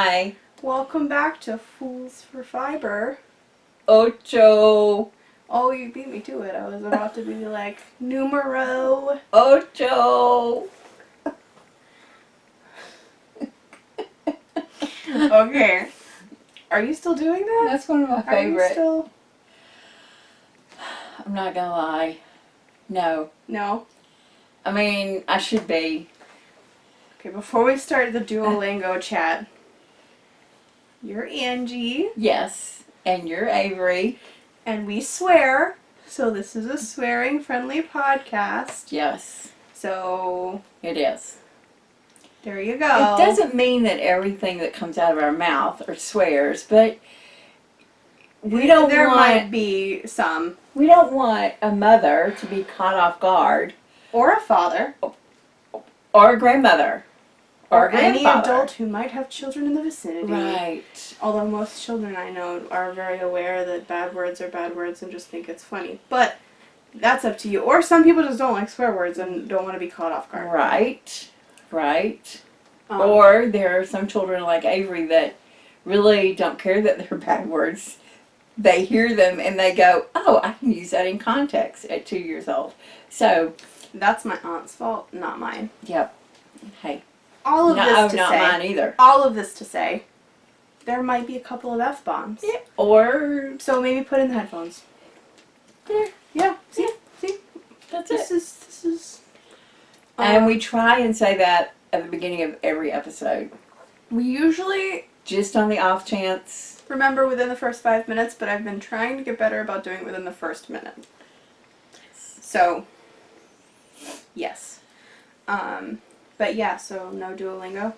Hi. Welcome back to Fools for Fiber. Ocho. Oh, you beat me to it. I was about to be like, numero. Ocho. Okay. Are you still doing that? That's one of my Are you favorite. still? I'm not gonna lie. No. No? I mean, I should be. Okay, before we start the Duolingo chat, you're Angie, Yes. And you're Avery. and we swear, so this is a swearing-friendly podcast. Yes. So, It is. there you go. It doesn't mean that everything that comes out of our mouth are swears, but we don't There want might be some. we don't want a mother to be caught off guard, Or a father. or a grandmother, Or a any grandfather. adult who might have children in the vicinity. Right. Although most children I know are very aware that bad words are bad words and just think it's funny. But that's up to you. Or some people just don't like swear words and don't want to be caught off guard. Right. Right. Um, Or there are some children like Avery that really don't care that they're bad words. They hear them and they go, oh, I can use that in context at 2 years old. So, that's my aunt's fault, not mine. yep. Hey. All of No, this to not say. mine either. All of this to say. There might be a couple of F-bombs. Yeah. Or, So maybe put in the headphones. there. Yeah. See? See? That's This it. is. And we try and say that at the beginning of every episode. We usually Just on the off chance. remember within the first 5 minutes, but I've been trying to get better about doing it within the first minute. So, yes. But yeah, so no Duolingo.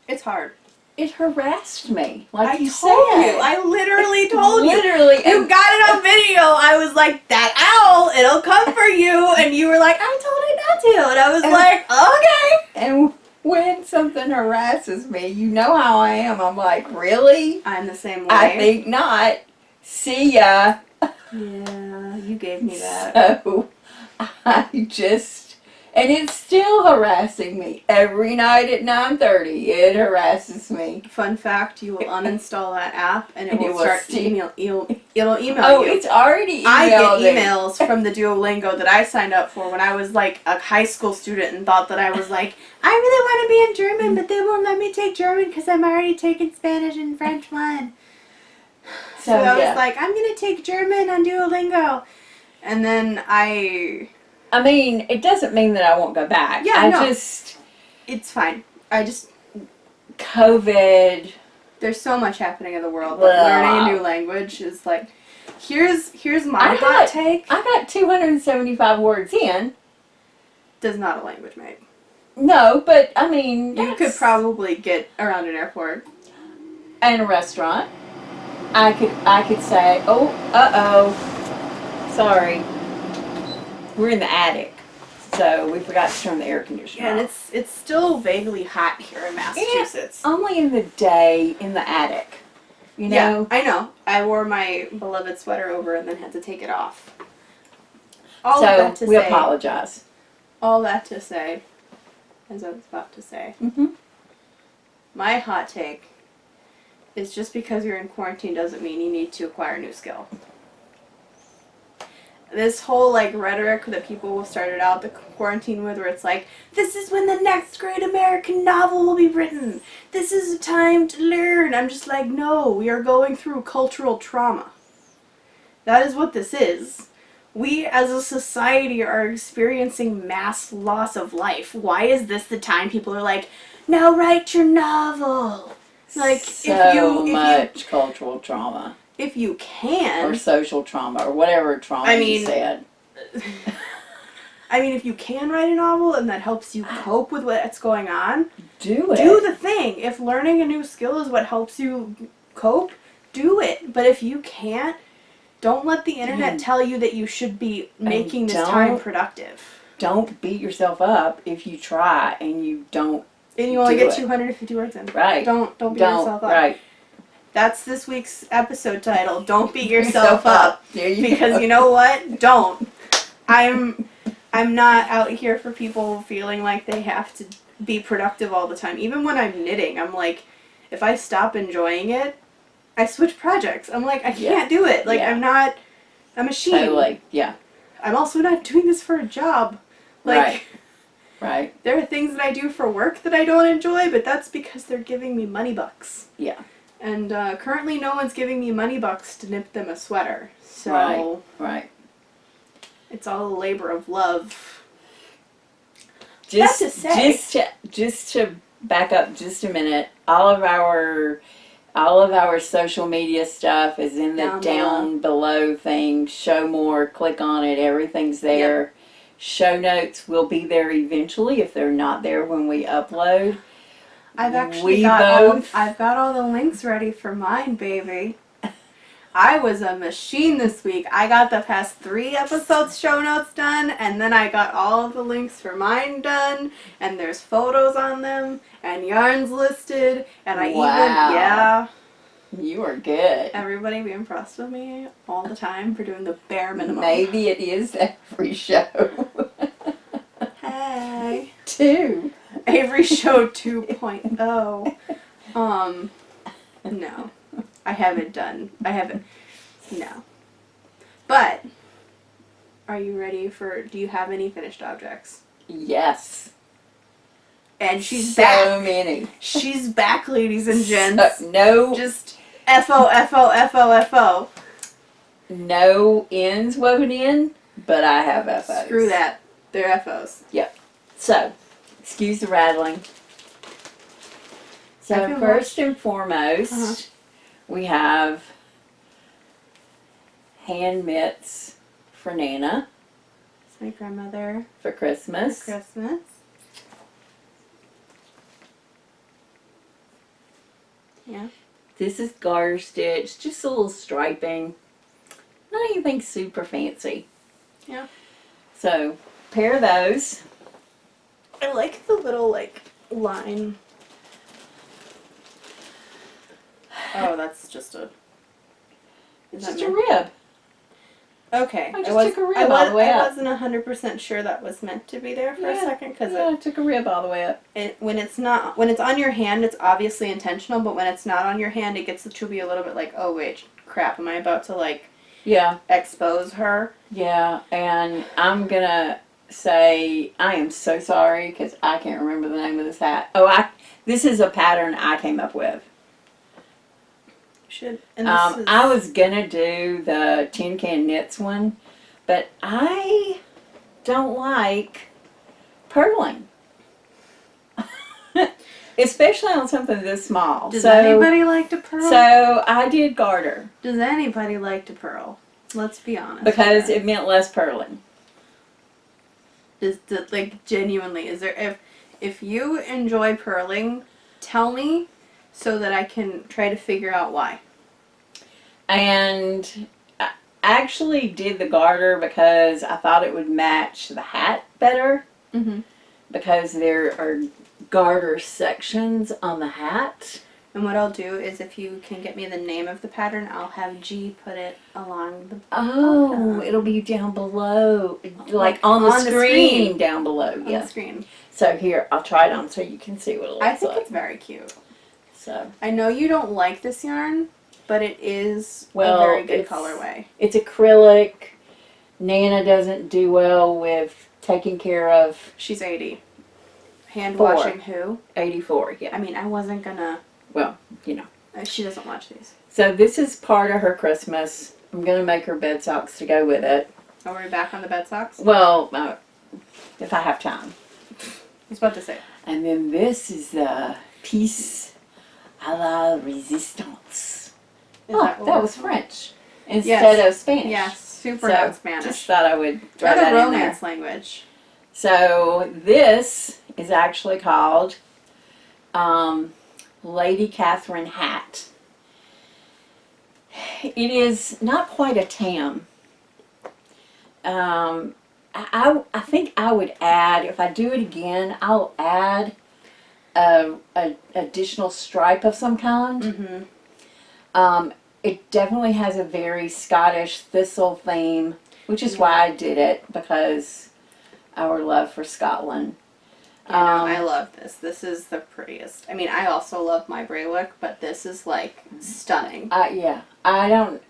It's hard. It harassed me. Like I you told said. you. I literally told you. Literally. You got it on video. I was like, that owl, it'll come for you. And you were like, I told it not to. And I was like, okay. And when something harasses me, you know how I am. I'm like, really? I'm the same way. I think not. See ya. Yeah, you gave me that. So, I just, and it's still harassing me. Every night at 9:30, it harasses me. Fun fact, you will uninstall that app and it And will it will start steam. it'll email Oh, you. it's already emailed I get me. emails from the Duolingo that I signed up for when I was like a high school student and thought that I was like, I really want to be in German, but they won't let me take German because I'm already taking Spanish and French 1. So I yeah. was like, I'm going to take German on Duolingo. And then I mean, it doesn't mean that I won't go back. Yeah, no. Just, it's fine. COVID. There's so much happening in the world, but Well, learning a new language is like, here's my I hot got- take. I got 275 words in. Does not a language make. No, but I mean, You could probably get around an airport. and a restaurant. I could say, oh, sorry, we're in the attic, so we forgot to turn the air conditioner Yeah, and off. it's still vaguely hot here in Massachusetts. Only in the day in the attic, you know. Yeah, I know. I wore my beloved sweater over and then had to take it off. All of So that to we say, apologize. all that to say, as I was about to say, Mm-hmm. my hot take is just because you're in quarantine doesn't mean you need to acquire a new skill. This whole like rhetoric that people started out the quarantine with, where it's like, this is when the next great American novel will be written. This is a time to learn. I'm just like, no, we are going through cultural trauma. That is what this is. We as a society are experiencing mass loss of life. Why is this the time people are like, now write your novel? Like, So much cultural trauma if you or can, social trauma or whatever trauma I you mean- said. if you can write a novel and that helps you cope with what's going on, Do it. do the thing. If learning a new skill is what helps you cope, do it. But if you can't, don't let the internet And- tell you that you should be making this don't- time productive. Don't beat yourself up if you try and you don't. And you only Do get it. 250 words in. Right. Don't beat yourself up. Right. That's this week's episode title. Don't beat yourself up. There you Because go. you know what? Don't. I'm I'm not out here for people feeling like they have to be productive all the time. Even when I'm knitting, I'm like, if I stop enjoying it, I switch projects. I'm like, I can't do it. Like, Yeah. I'm not a machine. Totally. Yeah. I'm also not doing this for a job. Like, Right. there are things that I do for work that I don't enjoy, but that's because they're giving me money bucks. Yeah. And currently no one's giving me money bucks to knit them a sweater. So Right. it's all a labor of love. Just to say. just to back up just a minute, all of our social media stuff is in the down below thing. Show more, click on it, everything's there. Yep. Show notes will be there eventually if they're not there when we upload. I've got all the links ready for mine, baby. I was a machine this week. I got the past 3 episodes show notes done, and then I got all of the links for mine done, and there's photos on them, and yarns listed, and You are good. Everybody be impressed with me all the time for doing the bare minimum. Maybe it is every show. Hey. 2. Avery Show 2.0. No. I haven't done. No. But, are you ready do you have any finished objects? Yes. And she's so back. So many. She's back, ladies and gents. No. Just F-O. No ends woven in, but I have FOs. Screw that. They're FOs. Yep. So, excuse the rattling. So first and foremost, we have hand mitts for Nana. It's my grandmother. For Christmas. Yeah. This is garter stitch, just a little striping. Not anything super fancy. Yeah. So, pair of those. I like the little, line. Oh, that's just a... It's just a rib. Okay. I just took a rib all the way up. I wasn't 100% sure that was meant to be there for a second. I took a rib all the way up. When it's on your hand, it's obviously intentional, but when it's not on your hand, it gets to be a little bit like, oh, wait, crap, am I about to, expose her? Yeah, and I'm gonna say I am so sorry because I can't remember the name of this hat. This is a pattern I came up with. I was gonna do the Tin Can Knits one, but I don't like purling. Especially on something this small. Does anybody like to purl? So I did garter. Does anybody like to purl? Let's be honest. Because it meant less purling. Genuinely, is there if you enjoy purling, tell me so that I can try to figure out why. And I actually did the garter because I thought it would match the hat better. Mm-hmm. Because there are garter sections on the hat. And what I'll do is if you can get me the name of the pattern, I'll have G put it along the bottom. It'll be down below. Like on the screen down below. On the screen. So here, I'll try it on so you can see what it looks like. I think it's very cute. So I know you don't like this yarn, but it is a very good colorway. It's acrylic. Nana doesn't do well with taking care of. She's 80. Hand washing who? 84, yeah. I mean, I wasn't gonna. Well, you know. She doesn't watch these. So this is part of her Christmas. I'm gonna make her bed socks to go with it. Are we back on the bed socks? Well, if I have time. I was about to say. And then this is the piece à la résistance. That was French instead of Spanish. Yes, super not Spanish. Just thought I would throw that in there. Not a romance language. So this is actually called Lady Catherine hat. It is not quite a tam. I think I would add, if I do it again, I'll add a additional stripe of some kind. Mm-hmm. It definitely has a very Scottish thistle theme, which is why I did it, because our love for Scotland. Yeah, no, I love this. This is the prettiest. I mean, I also love my Braywick, but this is like stunning. Yeah, I don't,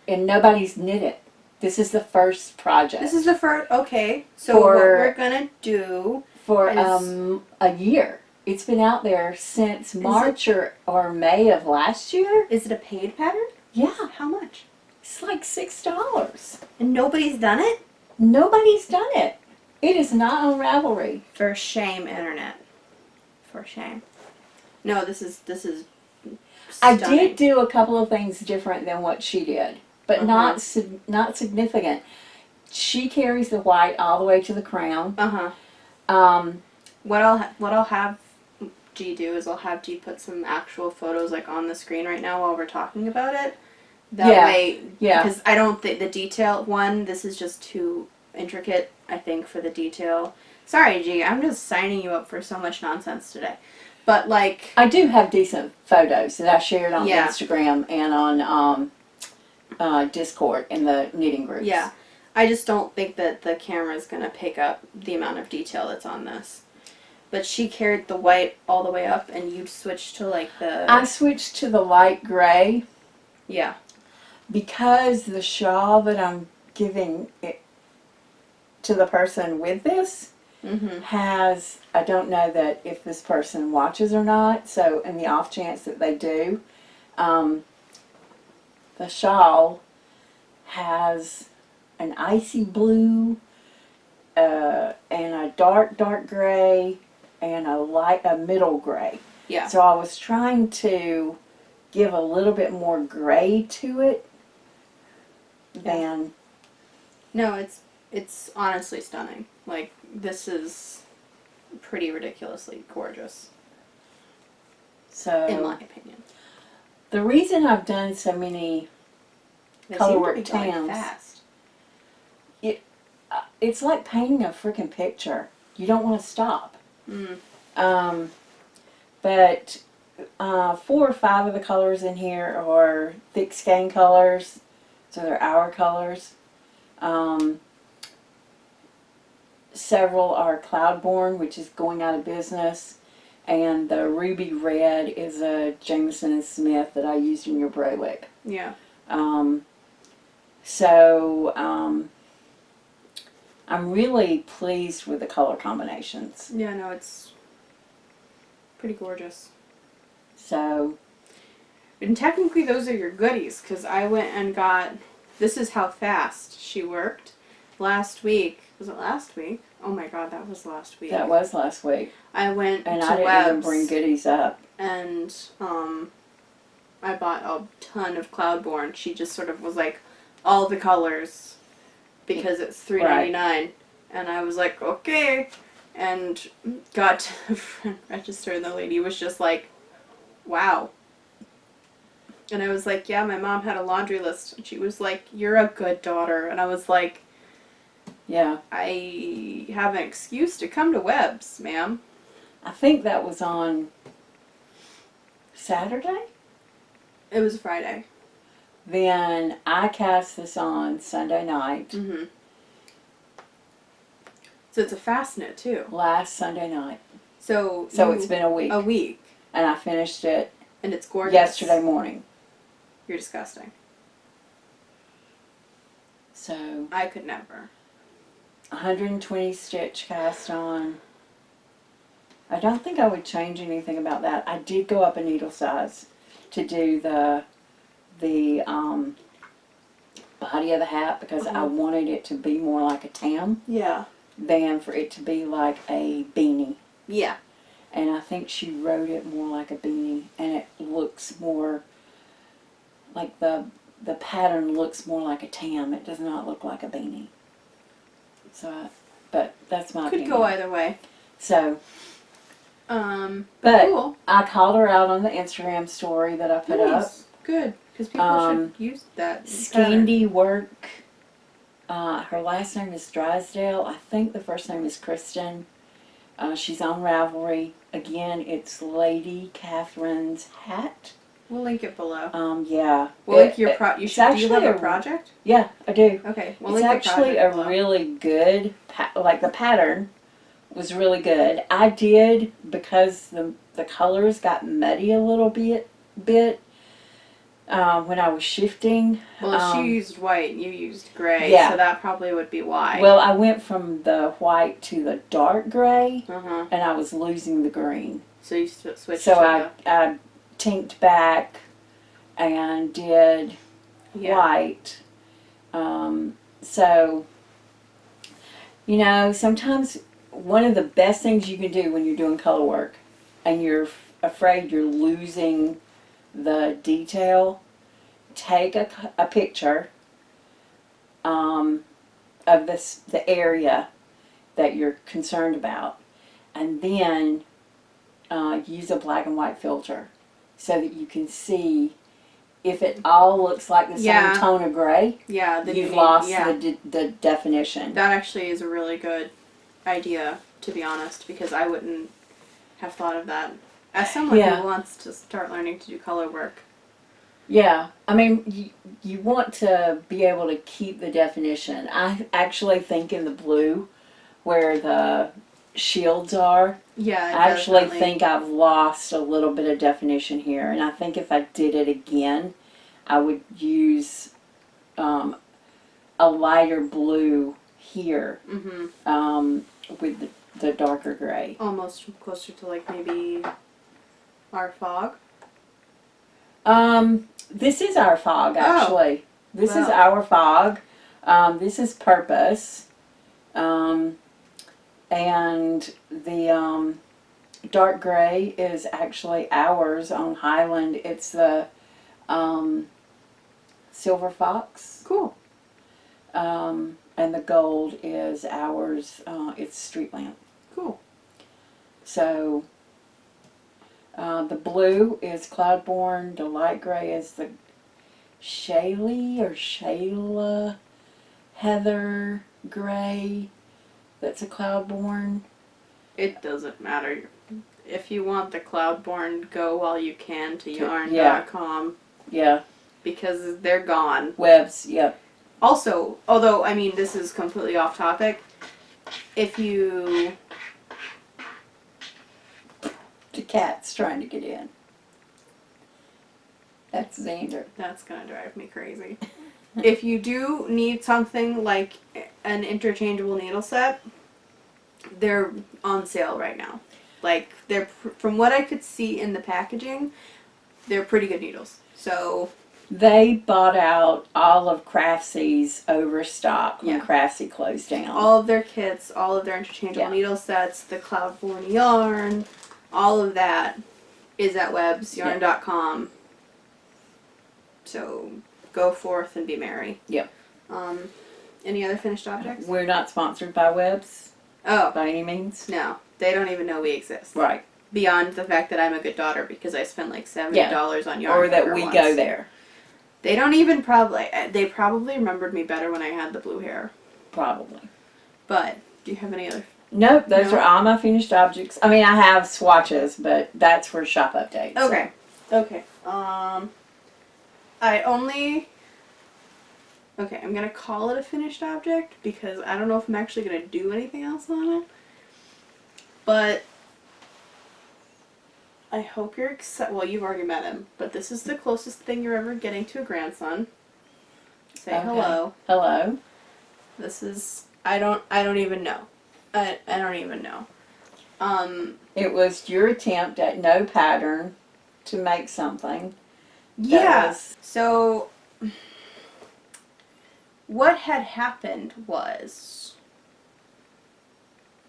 and nobody's knit it. This is the first project. This is the first. Okay, so what we're gonna do for is, a year. It's been out there since March or May of last year. is it a paid pattern? Yeah, How much? it's like $6. And nobody's done it? Nobody's done it. It is not on Ravelry. For shame, internet. For shame. No, this is I stunning. did do a couple of things different than what she did, but not significant. She carries the white all the way to the crown. What I'll have G do is I'll have G put some actual photos like on the screen right now while we're talking about it. That way, because I don't think the detail this is just too intricate, I think, for the detail. Sorry, G, I'm just signing you up for so much nonsense today. But like, I do have decent photos that I shared on Yeah. Instagram and on Discord in the knitting groups. yeah, I just don't think that the camera's gonna pick up the amount of detail that's on this. But she carried the white all the way up, and you switched to like the I switched to the light gray yeah. because the shawl that I'm giving it to the person with this Mm-hmm. has, I don't know that if this person watches or not, so in the off chance that they do, the shawl has an icy blue and a dark gray and a middle gray. Yeah. So I was trying to give a little bit more gray to it than No, it's honestly stunning. Like, this is pretty ridiculously gorgeous, so. in my opinion. The reason I've done so many They Colorwork seem to be going tans. fast. It's like painting a freaking picture. You don't want to stop. Mm. But 4 or 5 of the colors in here are thick skein colors, so they're our colors. Several are Cloudborn, which is going out of business, and the ruby red is a Jameson and Smith that I used in your Braywick. Yeah. I'm really pleased with the color combinations. Yeah, no, it's pretty gorgeous. So, And technically those are your goodies, because I went and got, this is how fast she worked. Last week, was it last week? Oh my god, that was last week. that was last week. I went And to I didn't Webb's even bring goodies up. and I bought a ton of Cloudborn. She just sort of was like, all the colors, because it's $3.99, and I was like, okay, and got to the front register, and the lady was just like, wow. And I was like, yeah, my mom had a laundry list, and she was like, you're a good daughter, and I was like, Yeah. I have an excuse to come to Webb's, ma'am. I think that was on Saturday. It was Friday. Then I cast this on Sunday night, Mm-hmm. So it's a fast knit too. last Sunday night. So It's been a week. A week, And I finished it and it's gorgeous. yesterday morning. You're disgusting. So, I could never. 120 stitch cast on. I don't think I would change anything about that. I did go up a needle size to do the body of the hat because I wanted it to be more like a tam Yeah. than for it to be like a beanie. Yeah. And I think she wrote it more like a beanie, and it looks more like the pattern looks more like a tam. It does not look like a beanie. So, but that's my Could opinion. go either way. So, But cool. I called her out on the Instagram story that I put up. Nice. Good. Because people should use that. Scandy Work. Her last name is Drysdale. I think the first name is Kristen. She's on Ravelry. Again, it's Lady Catherine's Hat. We'll link it below. Yeah. We'll link your It- do you it's have actually a project? Yeah, I do. Okay, we'll It's link actually the a project below. really good, like the pattern was really good. I did, because the colors got muddy a little bit, when I was shifting. Well, she used white and you used gray, Yeah. so that probably would be why. Well, I went from the white to the dark gray, Uh-huh. and I was losing the green. So you switched So to I tinked back and did white. So, sometimes one of the best things you can do when you're doing color work and you're afraid you're losing the detail, take a picture of the area that you're concerned about, and then use a black and white filter so that you can see if it all looks like the same tone of gray. Yeah, then you've lost the definition. That actually is a really good idea, to be honest, because I wouldn't have thought of that. As someone who wants to start learning to do color work. Yeah, I mean, you want to be able to keep the definition. I actually think in the blue, where the shields are, I actually think I've lost a little bit of definition here. And I think if I did it again, I would use a lighter blue here with the darker gray. Almost closer to like maybe our fog. This is our fog, actually. This is our fog. This is Purpose. And the dark gray is actually ours on Highland. It's the Silver Fox. Cool. And the gold is ours. It's Street Lamp. Cool. So the blue is Cloudborn. The light gray is the Shayla Heather gray. That's a Cloudborn. It doesn't matter. If you want the Cloudborn, go while you can to yarn.com. Yeah. Because they're gone. Webs, yep. Also, although, I mean, this is completely off topic, if you... The cat's trying to get in. That's Xander. That's gonna drive me crazy. If you do need something like an interchangeable needle set, they're on sale right now. Like, they're, from what I could see in the packaging, they're pretty good needles. So... They bought out all of Craftsy's overstock when Craftsy closed down. All of their kits, all of their interchangeable needle sets, the Cloudborn yarn, all of that is at websyarn.com. So go forth and be merry. Yep. Any other finished objects? We're not sponsored by Webs. Oh. By any means. No. They don't even know we exist. Right. Beyond the fact that I'm a good daughter because I spent like $70 on yarn. Or that we go there. They don't even they probably remembered me better when I had the blue hair. Probably. But, do you have any other? Nope, those are all my finished objects. I mean, I have swatches, but that's for shop updates. Okay. So. Okay. I'm gonna call it a finished object because I don't know if I'm actually gonna do anything else on it. But I hope you're excited. Well, you've already met him, but this is the closest thing you're ever getting to a grandson. Say hello. Hello. This is I don't even know. I don't even know. It was your attempt at no pattern to make something. Yeah. So what had happened was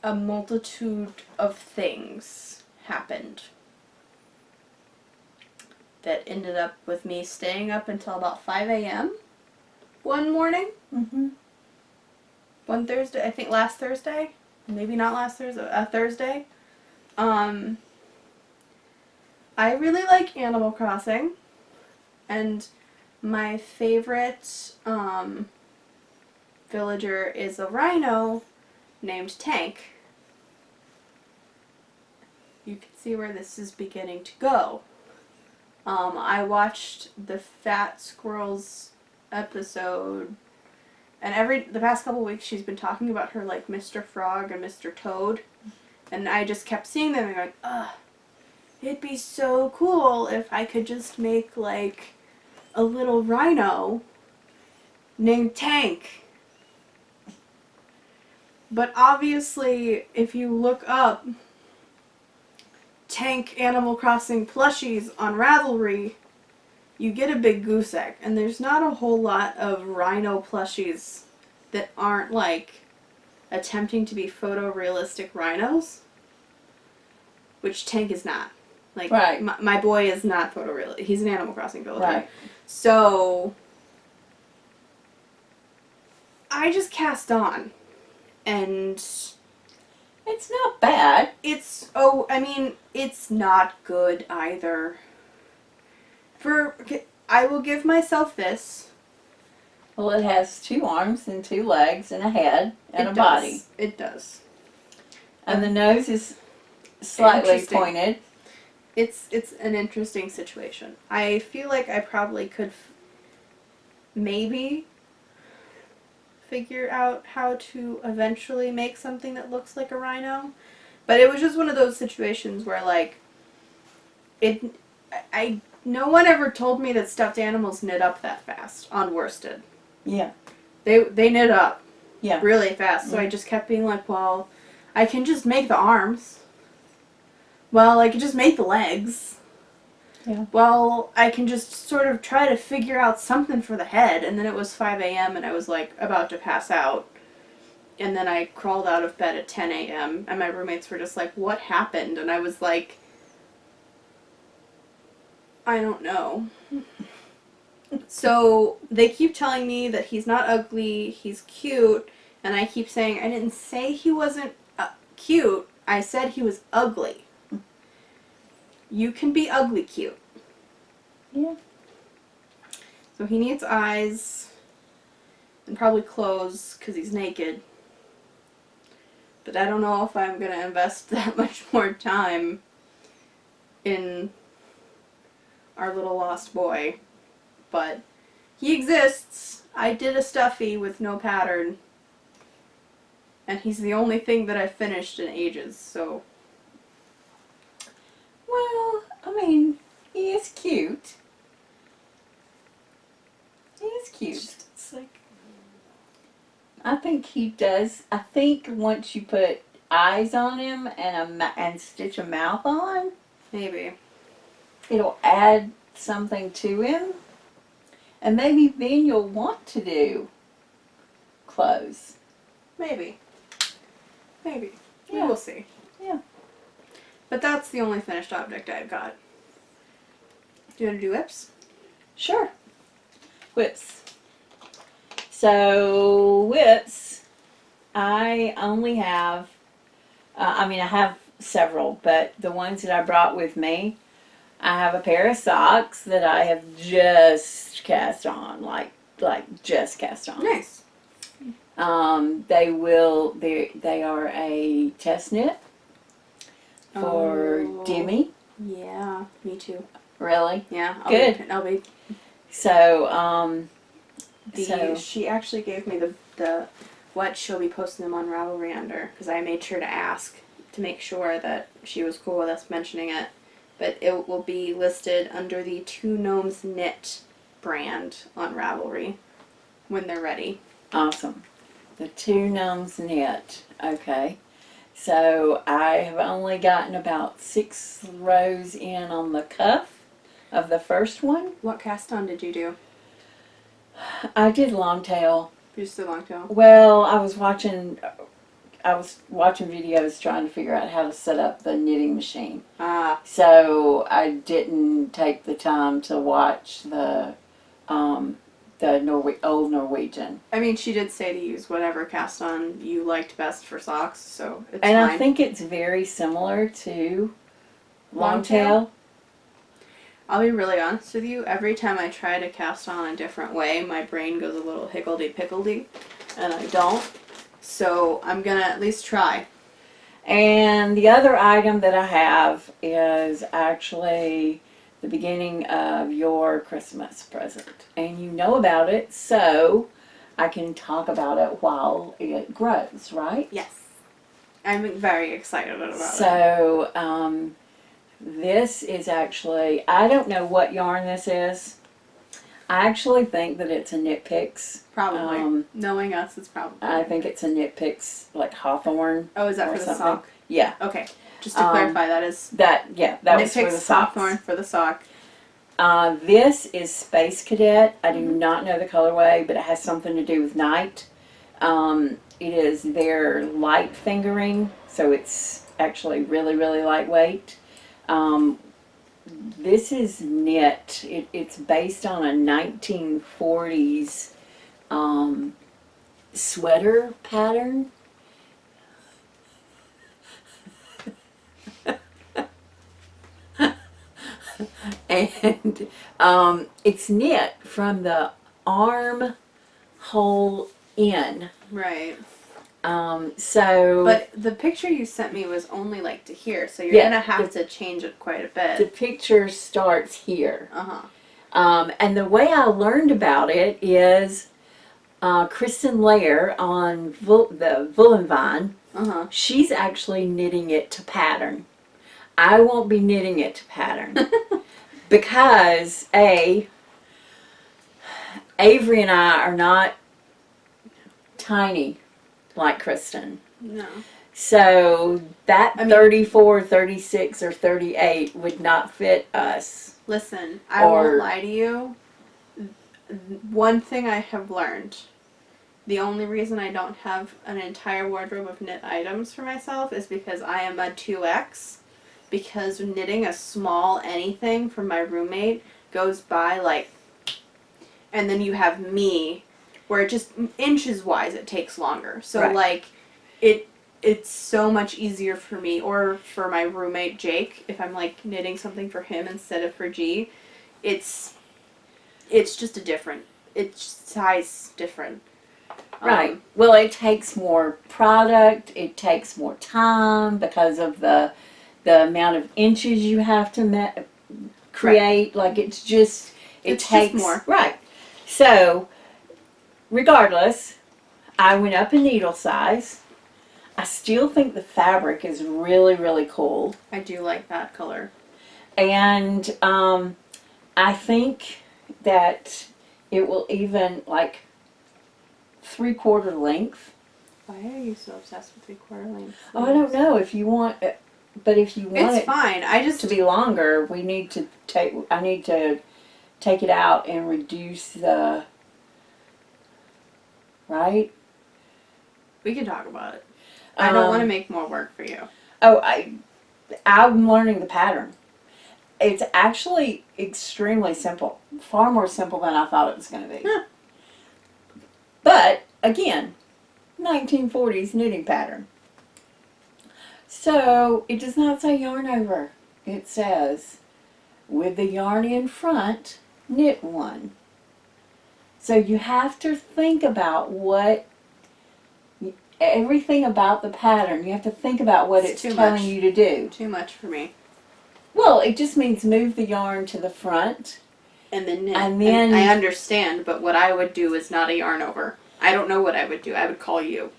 a multitude of things happened that ended up with me staying up until about 5 a.m. one morning. Mm-hmm. One Thursday, I think last Thursday. Maybe not last Thursday, Thursday. I really like Animal Crossing. And my favorite villager is a rhino named Tank. You can see where this is beginning to go. I watched the Fat Squirrels episode, and the past couple weeks she's been talking about her like Mr. Frog and Mr. Toad, and I just kept seeing them and going, ugh, it'd be so cool if I could just make like a little rhino named Tank. But obviously, if you look up Tank Animal Crossing plushies on Ravelry, you get a big goose egg. And there's not a whole lot of rhino plushies that aren't like attempting to be photorealistic rhinos, which Tank is not. Like, Right. my boy is not photorealistic. He's an Animal Crossing villager. Right. So, I just cast on. And It's not bad. it's not good either. I will give myself this. Well, it has 2 arms and 2 legs and a head and It a does. body. It does. And the nose is slightly Interesting. pointed. It's an interesting situation. I feel like I probably could maybe figure out how to eventually make something that looks like a rhino. But it was just one of those situations where like no one ever told me that stuffed animals knit up that fast on worsted. Yeah. They knit up Yeah. really fast. So I just kept being like, well, I can just make the arms. Well, I can just make the legs. Yeah. Well, I can just sort of try to figure out something for the head. And then it was 5 a.m. and I was like about to pass out. And then I crawled out of bed at 10 a.m. and my roommates were just like, what happened? And I was like, I don't know. So they keep telling me that he's not ugly, he's cute. And I keep saying, I didn't say he wasn't cute. I said he was ugly. You can be ugly cute. Yeah. So he needs eyes and probably clothes because he's naked. But I don't know if I'm going to invest that much more time in our little lost boy. But he exists. I did a stuffy with no pattern. And he's the only thing that I've finished in ages, so... Well, I mean, he is cute. He is cute. It's like... I think he does. I think once you put eyes on him and stitch a mouth on, Maybe. it'll add something to him. And maybe then you'll want to do clothes. Maybe. Maybe. We Yeah. will see. Yeah. But that's the only finished object I've got. Do you want to do whips? Sure. Whips. So, whips, I only have, I have several, but the ones that I brought with me, I have a pair of socks that I have just cast on, like just cast on. Nice. They are a test knit for Oh. Demi. Yeah, me too. Really? Yeah, Good. I'll be. So, She actually gave me the what she'll be posting them on Ravelry under because I made sure to ask to make sure that she was cool with us mentioning it. But it will be listed under the Two Gnomes Knit brand on Ravelry when they're ready. awesome. The Two Gnomes Knit. Okay. So I have only gotten about 6 rows in on the cuff of the first one. What cast on did you do? I did long tail. Just a long tail. Well, I was watching videos trying to figure out how to set up the knitting machine. Ah, So I didn't take the time to watch the old Norwegian. I mean, she did say to use whatever cast on you liked best for socks, so it's And fine. I think it's very similar to long Longtail? tail. I'll be really honest with you. Every time I try to cast on a different way, my brain goes a little higgledy-pickledy, and I don't. So I'm gonna at least try. And the other item that I have is actually the beginning of your Christmas present. And you know about it, so I can talk about it while it grows, right? Yes. I'm very excited about it. So, this is actually, I don't know what yarn this is. I actually think that it's a Knit Picks. Probably. Knowing us, it's probably. I think it's a Knit Picks, like Hawthorne. Oh, is that or for the something. sock? Yeah. Okay. Just to clarify, that is That was Knit for Picks the socks. Hawthorne for the sock. This is Space Cadet. I do Mm-hmm. not know the colorway, but it has something to do with night. It is their light fingering, so it's actually really, really lightweight. This is knit. It's based on a 1940s sweater pattern. And it's knit from the armhole in. Right. So But the picture you sent me was only like to here, so you're Yeah, gonna have to change it quite a the bit. picture starts here. Uh-huh. And the way I learned about it is Kristen Lair on the Woolenvine. Uh-huh. She's actually knitting it to pattern. I won't be knitting it to pattern because Avery and I are not tiny like Kristen. No. So that I mean- 34, 36, or 38 would not fit us. Listen, I Or- won't lie to you. One thing I have learned, the only reason I don't have an entire wardrobe of knit items for myself is because I am a 2X. Because knitting a small anything for my roommate goes by like, and then you have me, where it just inches wise it takes longer. So Right. like, it's so much easier for me or for my roommate Jake if I'm like knitting something for him instead of for G. It's just a different. It's size different. Right. Well, it takes more product. It takes more time because of the amount of inches you have to create. Like it's just It's takes just more. Right. So, regardless, I went up in needle size. I still think the fabric is really, really cool. I do like that color. And I think that it will even, like, 3/4 length. Why are you so obsessed with 3/4 length? Oh, I don't know if you want, but if you want It's it fine. I just to be longer, I need to take it out and reduce the, right? we can talk about it. I don't want to Um, make more work for you. Oh, I'm learning the pattern. It's actually extremely simple. Far more simple than I thought it was going to be. Huh. But, again, 1940s knitting pattern. So, it does not say yarn over. It says, with the yarn in front, knit one. So you have to think about everything about the pattern. You have to think about what It's it's too telling much. you to do. Too much for me. Well, it just means move the yarn to the front. And then knit. And then- I understand, but what I would do is not a yarn over. I don't know what I would do. I would call you.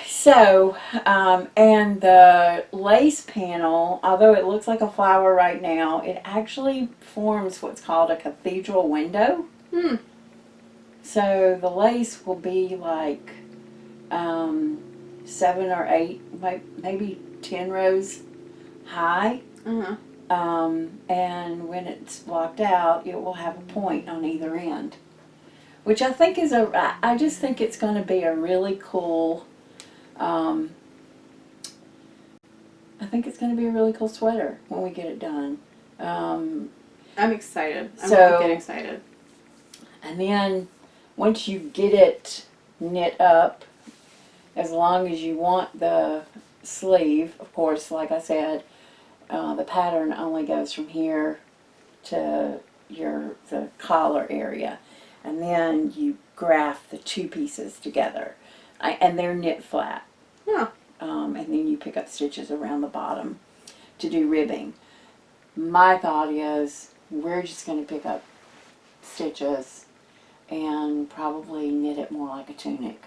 So, and the lace panel, although it looks like a flower right now, it actually forms what's called a cathedral window. Hmm. So the lace will be like 7 or 8, maybe 10 rows high. Uh-huh. And when it's blocked out, it will have a point on either end. Which I think is I just think it's going to be a really cool, I think it's going to be a really cool sweater when we get it done. I'm excited. I'm So- gonna get excited. And then once you get it knit up, as long as you want the sleeve, of course, like I said, the pattern only goes from here to the collar area. And then you graft the two pieces together. And they're knit flat. Yeah. And then you pick up stitches around the bottom to do ribbing. my thought is we're just going to pick up stitches and probably knit it more like a tunic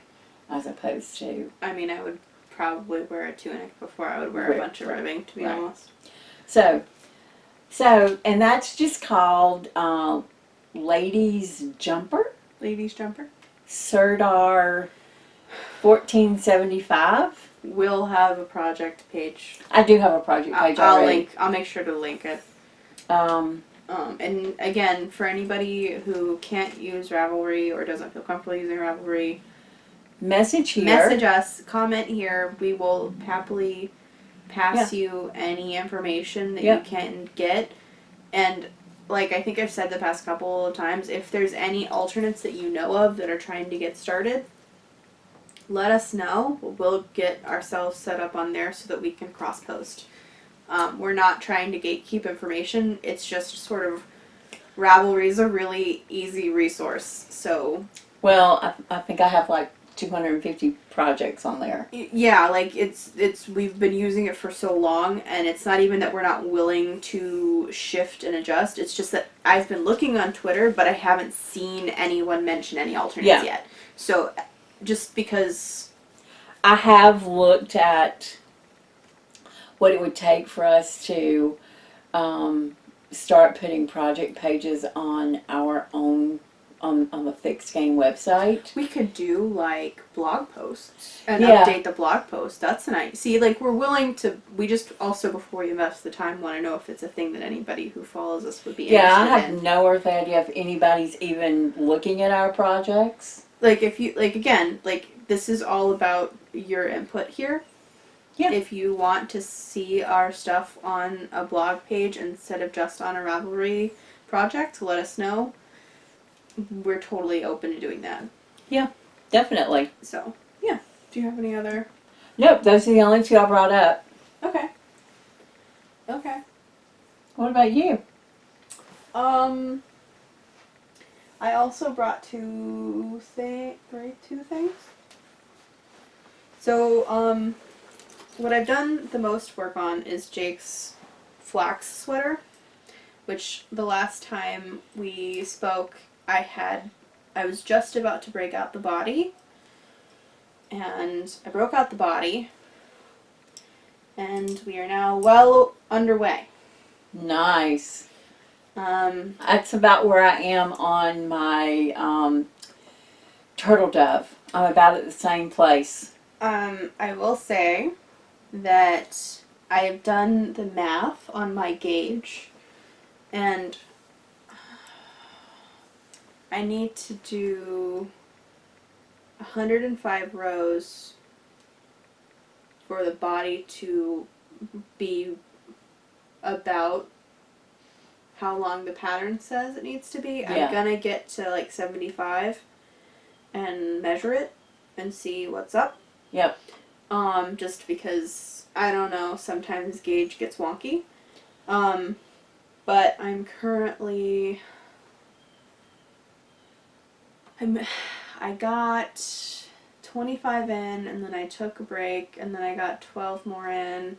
as opposed to. I mean, I would probably wear a tunic before I would wear a bunch of ribbing, to be honest. So, and that's just called Ladies Jumper. Ladies Jumper. Sirdar 1475. We'll have a project page. I do have a project page already. I'll make sure to link it. And again, for anybody who can't use Ravelry or doesn't feel comfortable using Ravelry, message here. Message us, comment here. We will happily pass you any information that you can get. And like I think I've said the past couple of times, if there's any alternates that you know of that are trying to get started, let us know. We'll get ourselves set up on there so that we can cross post. We're not trying to gatekeep information. It's just sort of Ravelry is a really easy resource. So, well, I think I have like 250 projects on there. Yeah, like it's we've been using it for so long, and it's not even that we're not willing to shift and adjust. It's just that I've been looking on Twitter, but I haven't seen anyone mention any alternates yet. So, just because I have looked at what it would take for us to start putting project pages on our own on the Fixed Game website. We could do like blog posts and update the blog post. That's nice. See, like we're willing to. We just also before we invest the time want to know if it's a thing that anybody who follows us would be interested in. Yeah, I have no earthly idea if anybody's even looking at our projects. Like if you again, this is all about your input here. Yeah. If you want to see our stuff on a blog page instead of just on a Ravelry project, let us know. We're totally open to doing that. Yeah, definitely. So, yeah. Do you have any other? Nope, those are the only two I brought up. Okay. Okay. What about you? I also brought two things. So, what I've done the most work on is Jake's flax sweater, which the last time we spoke, I was just about to break out the body, and I broke out the body, and we are now well underway. Nice. That's about where I am on my turtle dove. I'm about at the same place. I will say that I have done the math on my gauge, and I need to do 105 rows for the body to be about how long the pattern says it needs to be. Yeah. I'm gonna get to like 75 and measure it and see what's up. Yep. Just because, I don't know, sometimes gauge gets wonky. But I'm currently, I got 25 in, and then I took a break, and then I got 12 more in,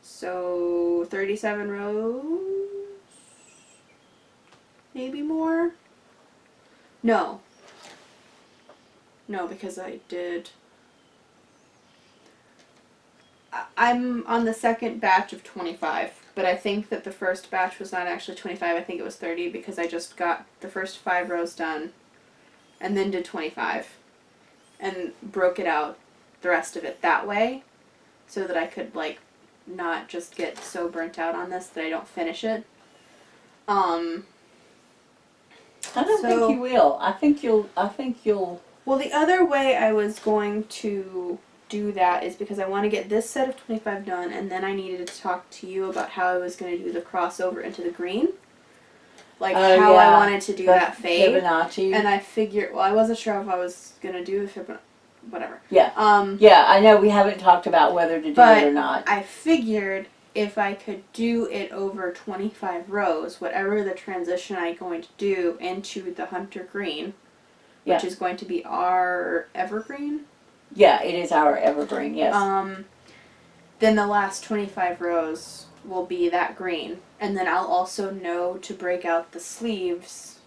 so 37 rows? Maybe more? No, because I did... I'm on the second batch of 25, but I think that the first batch was not actually 25, I think it was 30, because I just got the first 5 rows done, and then did 25, and broke it out, the rest of it that way, so that I could, not just get so burnt out on this that I don't finish it. I don't think you will. I think you'll. Well, the other way I was going to do that is because I want to get this set of 25 done, and then I needed to talk to you about how I was going to do the crossover into the green. How I wanted to do that fade. Fibonacci. And I figured, well, I wasn't sure if I was going to do the Fibonacci, whatever. Yeah. Yeah, I know we haven't talked about whether to do it or not. I figured if I could do it over 25 rows, whatever the transition I'm going to do into the Hunter Green, which is going to be our evergreen. Yeah, it is our evergreen, yes. Then the last 25 rows will be that green. And then I'll also know to break out the sleeves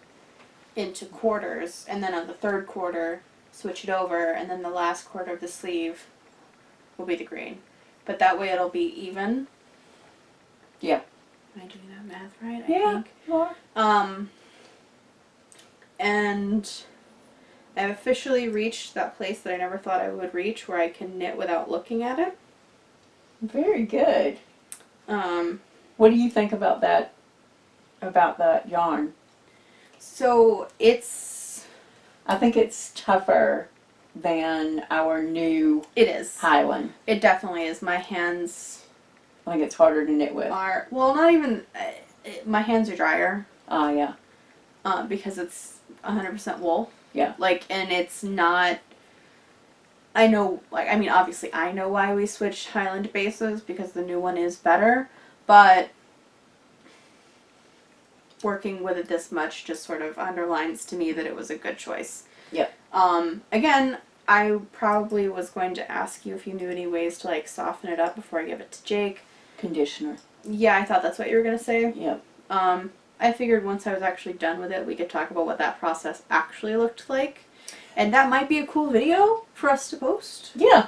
into quarters, and then on the third quarter, switch it over, and then the last quarter of the sleeve will be the green. But that way it'll be even. Yeah. Am I doing that math right? I Yeah. think. You are. And I've officially reached that place that I never thought I would reach, where I can knit without looking at it. Very good. Um, What do you think about that? About that yarn? so it's, I think it's tougher than our new it is. Highland. It definitely is. My hands I think it's harder to knit with. are, well, not even, my hands are drier, Oh, yeah. because it's 100% wool. Yeah. Like, and it's not, I know, like, I mean, obviously I know why we switched Highland bases, because the new one is better, but working with it this much just sort of underlines to me that it was a good choice. Yep. Again, I probably was going to ask you if you knew any ways to, like, soften it up before I give it to Jake. Conditioner. Yeah, I thought that's what you were going to say. Yep. I figured once I was actually done with it, we could talk about what that process actually looked like. And that might be a cool video for us to post. Yeah.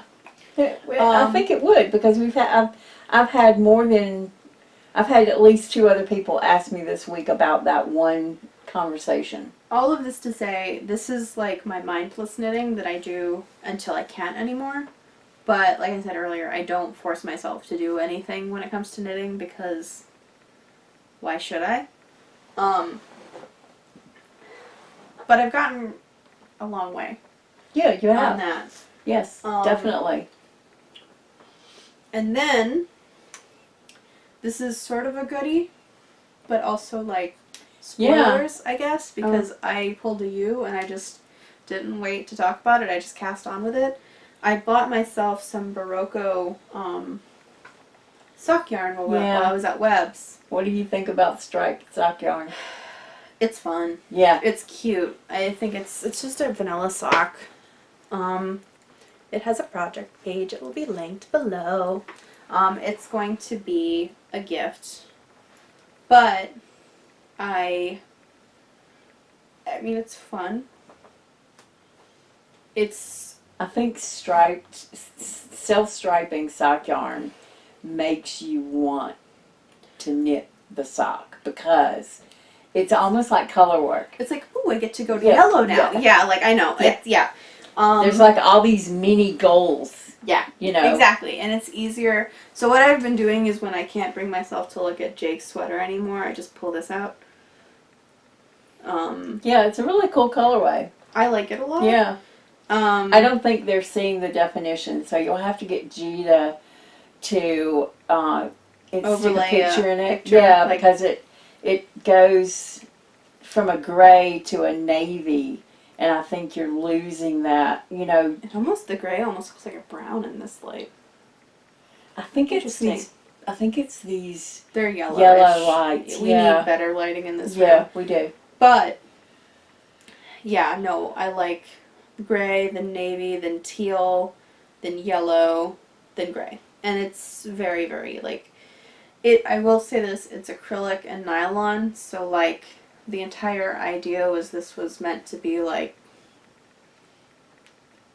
I think it would, because I've had at least 2 other people ask me this week about that one conversation. All of this to say, this is like my mindless knitting that I do until I can't anymore. But like I said earlier, I don't force myself to do anything when it comes to knitting, because why should I? But I've gotten a long way Yeah, you on have. that. Yes, definitely. And then, this is sort of a goodie, but also like spoilers, I guess, because I pulled a U and I just didn't wait to talk about it. I just cast on with it. I bought myself some Barocco sock yarn while I was at Webb's. What do you think about striped sock yarn? It's fun. Yeah. It's cute. I think it's just a vanilla sock. It has a project page. It will be linked below. It's going to be a gift. But I mean, it's fun. I think self-striping sock yarn makes you want to knit the sock, because it's almost like color work. It's like, ooh, I get to go to yellow now. Yeah, like, I know. Yeah. It's, There's like all these mini goals. Yeah. You know. Exactly. And it's easier. So what I've been doing is, when I can't bring myself to look at Jake's sweater anymore, I just pull this out. Yeah, it's a really cool colorway. I like it a lot. Yeah. I don't think they're seeing the definition, so you'll have to get G to stick overlay a picture in it. picture, Yeah, like, because it goes from a gray to a navy, and I think you're losing that. You know, the gray almost looks like a brown in this light. I think it's Interesting. these. They're yellowish. Yellow lights. We need better lighting in this room. Yeah, we do. But yeah, no, I like gray, then navy, then teal, then yellow, then gray. And it's very, very, like, I will say this, it's acrylic and nylon, so, like, the entire idea was this was meant to be, like,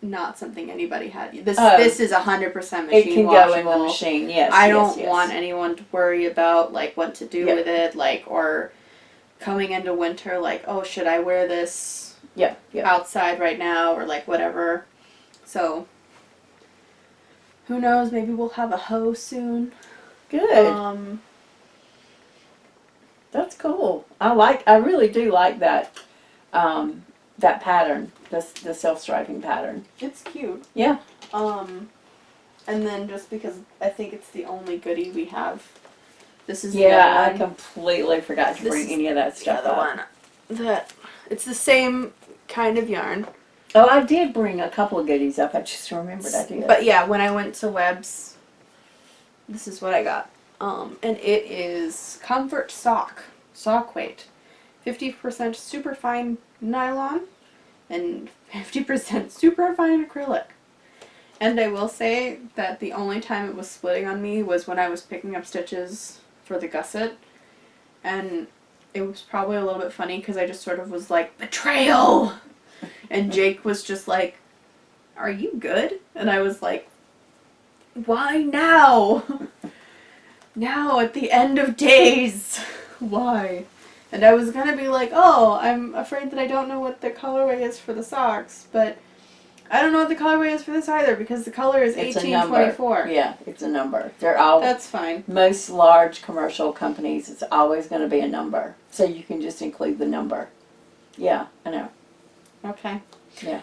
not something anybody had. This is 100% machine washable. It can go in the machine, yes. I don't want anyone to worry about, like, what to do with it, like, or coming into winter, like, oh, should I wear this outside right now, or, like, whatever. So, who knows, maybe we'll have a hoe soon. Good. That's cool. I really do like that that pattern, the self-striping pattern. It's cute. Yeah. And then just because I think it's the only goodie we have, this is I completely forgot to bring any of that stuff up. one. It's the same kind of yarn. Oh, I did bring a couple of goodies up. I just remembered I did. But yeah, when I went to Webb's, this is what I got. And it is Comfort Sock weight, 50% super fine nylon and 50% super fine acrylic. And I will say that the only time it was splitting on me was when I was picking up stitches for the gusset. And it was probably a little bit funny because I just sort of was like, betrayal! And Jake was just like, are you good? And I was like, why now? Now at the end of days. Why? And I was gonna be like, oh, I'm afraid that I don't know what the colorway is for the socks, but I don't know what the colorway is for this either because the color is It's a number. 1824. Yeah, it's a number. They're all, That's fine. most large commercial companies, it's always going to be a number. So you can just include the number. Yeah, I know. Okay. Yeah.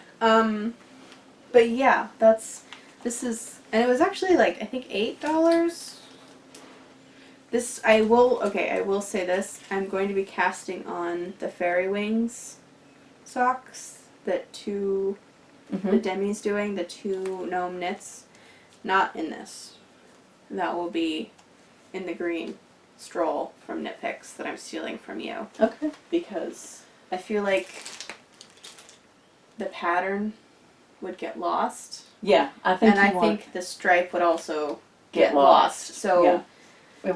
But yeah, this is, and it was actually like, I think $8. I will say this, I'm going to be casting on the Fairy Wings socks that the Demi's doing, the 2 gnome knits, not in this. That will be in the green stroll from Knit Picks that I'm stealing from you. Okay. Because I feel like the pattern would get lost. Yeah, I think And I think the stripe would also get lost. So Yeah. They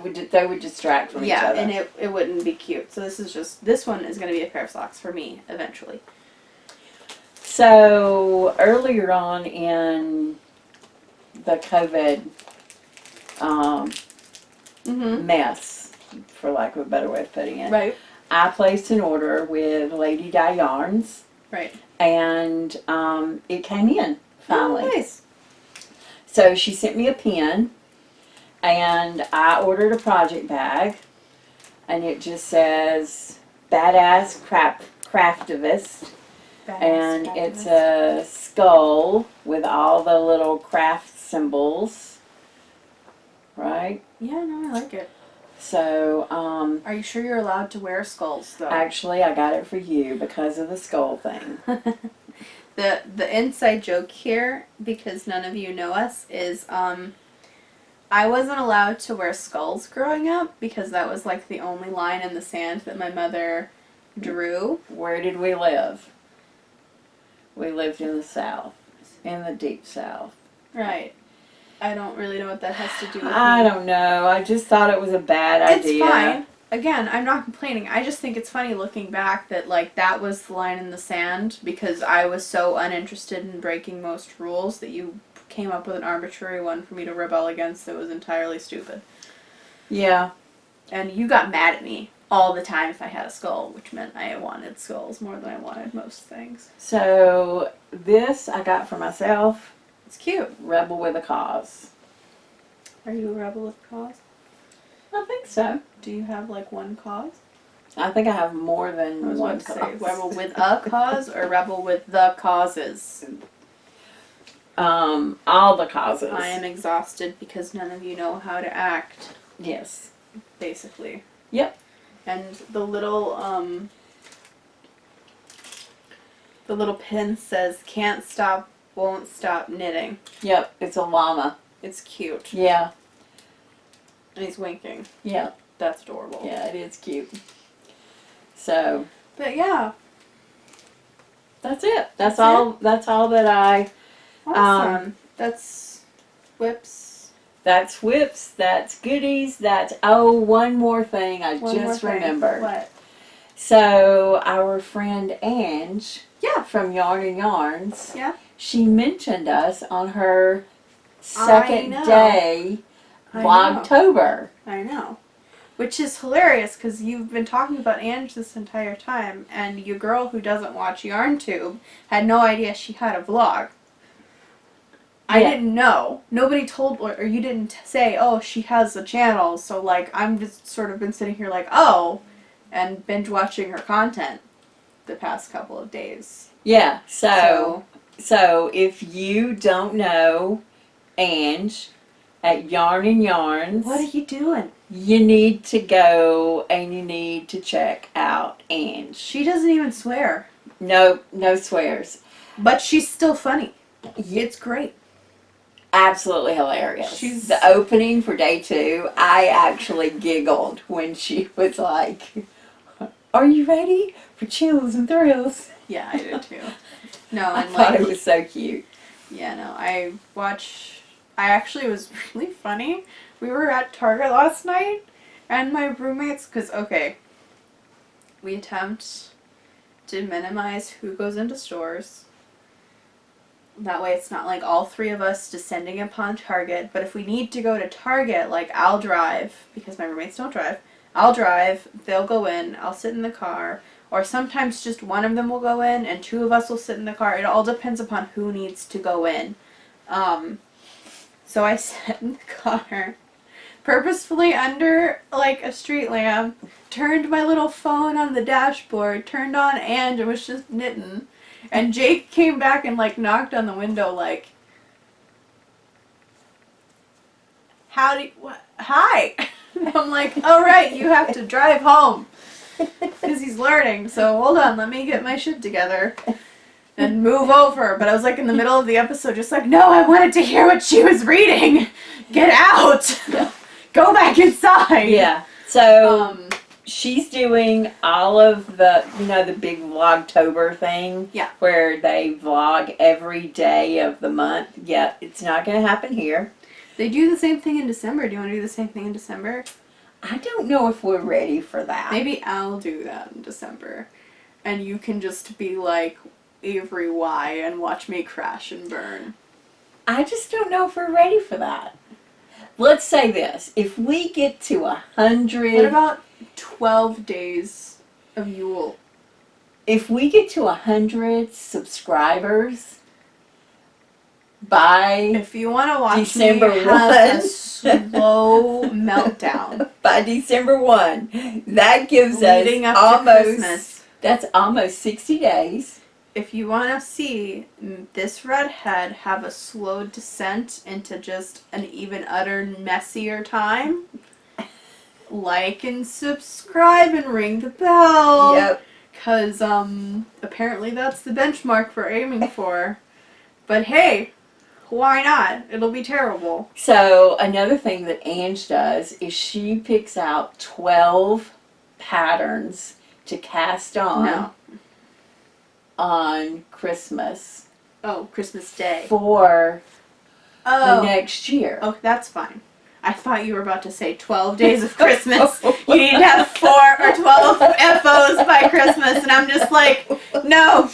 would distract from each other. and it wouldn't be cute. So this one is going to be a pair of socks for me eventually. So earlier on in the COVID mess, for lack of a better way of putting it, Right. I placed an order with Lady Di Yarns, Right. and it came in finally. Oh, nice. So she sent me a pin, and I ordered a project bag, and it just says "Badass Craftivist." And it's a skull with all the little craft symbols, right? Yeah, no, I like it. So, Are you sure you're allowed to wear skulls though? actually I got it for you because of the skull thing. The inside joke here, because none of you know us, is I wasn't allowed to wear skulls growing up because that was like the only line in the sand that my mother drew. Where did we live? We lived in the South, in the deep South. Right. I don't really know what that has to do with I me. don't know. I just thought it was a bad idea. It's fine. Again, I'm not complaining. I just think it's funny looking back that like that was the line in the sand because I was so uninterested in breaking most rules that you came up with an arbitrary one for me to rebel against that was entirely stupid. Yeah. And you got mad at me all the time if I had a skull, which meant I wanted skulls more than I wanted most things. So this I got for myself. It's cute. Rebel with a cause. Are you a rebel with cause? I think so. Do you have like one cause? I think I have more than I was one about to say cause. rebel with a cause or rebel with the causes. All the causes. I am exhausted because none of you know how to act, Yes. basically. Yep. And the little pin says can't stop, won't stop knitting. Yep. It's a llama. It's cute. Yeah. And he's winking. Yeah. That's adorable. Yeah. It is cute. So But yeah. that's it. That's That's all. That's all that I. Awesome. That's whips. That's whips. That's goodies. That's one more thing I One more just thing. remembered. What? So our friend Ange. Yeah. From Yarn and Yarns. Yeah. She mentioned us on her I second know. day I know. Vlogtober. I know. Which is hilarious because you've been talking about Ange this entire time, and your girl who doesn't watch YarnTube had no idea she had a vlog. I Yeah. didn't know. Nobody told, or you didn't say, oh, she has a channel, so like, I'm just sort of been sitting here like, oh, and binge watching her content the past couple of days. Yeah, so if you don't know Ange at Yarn and Yarns, What are you doing? you need to go and you need to check out Ange. She doesn't even swear. No swears. But she's still funny. It's great. Absolutely hilarious. She's- The opening for day 2, I actually giggled when she was like, "Are you ready for chills and thrills?" Yeah, I did too. No, I and thought like, it was so cute. yeah, no, I actually was really funny. We were at Target last night, And my roommates, because, okay, we attempt to minimize who goes into stores. That way it's not like all three of us descending upon Target. But if we need to go to Target, like, I'll drive, because my roommates don't drive. I'll drive, they'll go in, I'll sit in the car. Or sometimes just one of them will go in and two of us will sit in the car. It all depends upon who needs to go in. So I sat in the car, purposefully under, like, a street lamp, turned my little phone on the dashboard, turned on Ange, and was just knitting. And Jake came back and, like, knocked on the window, like, hi! I'm like, all right, you have to drive home. Because he's learning, so hold on, let me get my shit together and move over. But I was like in the middle of the episode, just like, no, I wanted to hear what she was reading. Get out. Go back inside. Yeah. So she's doing all of the, the big Vlogtober thing. Yeah. Where they vlog every day of the month. Yeah, it's not going to happen here. They do the same thing in December. Do you want to do the same thing in December? I don't know if we're ready for that. Maybe I'll do that in December. And you can just be like Avery Y and watch me crash and burn. I just don't know if we're ready for that. Let's say this. If we get to 100... What about 12 days of Yule? If we get to 100 subscribers by If you want to watch December me have 1. a slow meltdown. By December 1, that gives Leading us up to almost, Christmas. that's almost 60 days. If you want to see this redhead have a slow descent into just an even utter messier time, like and subscribe and ring the bell. Yep. Because apparently that's the benchmark we're aiming for. But hey, why not? It'll be terrible. So another thing that Ange does is she picks out 12 patterns to cast on Christmas Oh, Christmas Day. for the Oh. next year. Oh, that's fine. I thought you were about to say 12 days of Christmas. You need to have 4 or 12 FOs by Christmas. And I'm just like, no.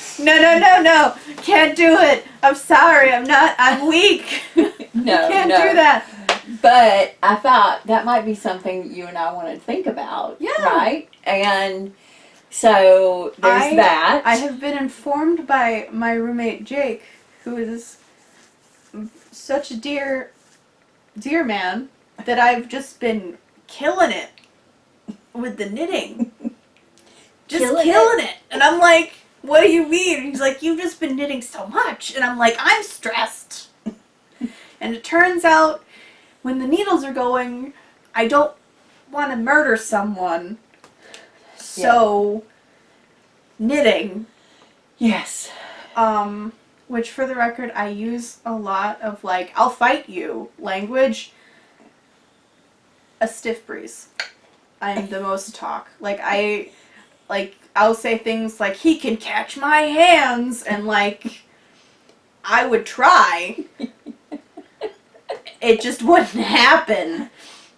Can't do it. I'm sorry. I'm weak. No, Can't no. do that. But I thought that might be something you and I want to think about. Yeah. Right? And so there's that. I have been informed by my roommate Jake, who is such a dear man, that I've just been killing it with the knitting. Just killing it. And I'm like, what do you mean? And he's like, you've just been knitting so much. And I'm like, I'm stressed. And it turns out, when the needles are going, I don't want to murder someone. So, knitting. Yes. Which, for the record, I use a lot of, like, I'll fight you language. A stiff breeze. I'm the most talk. I'll say things like, he can catch my hands, and, like, I would try. It just wouldn't happen.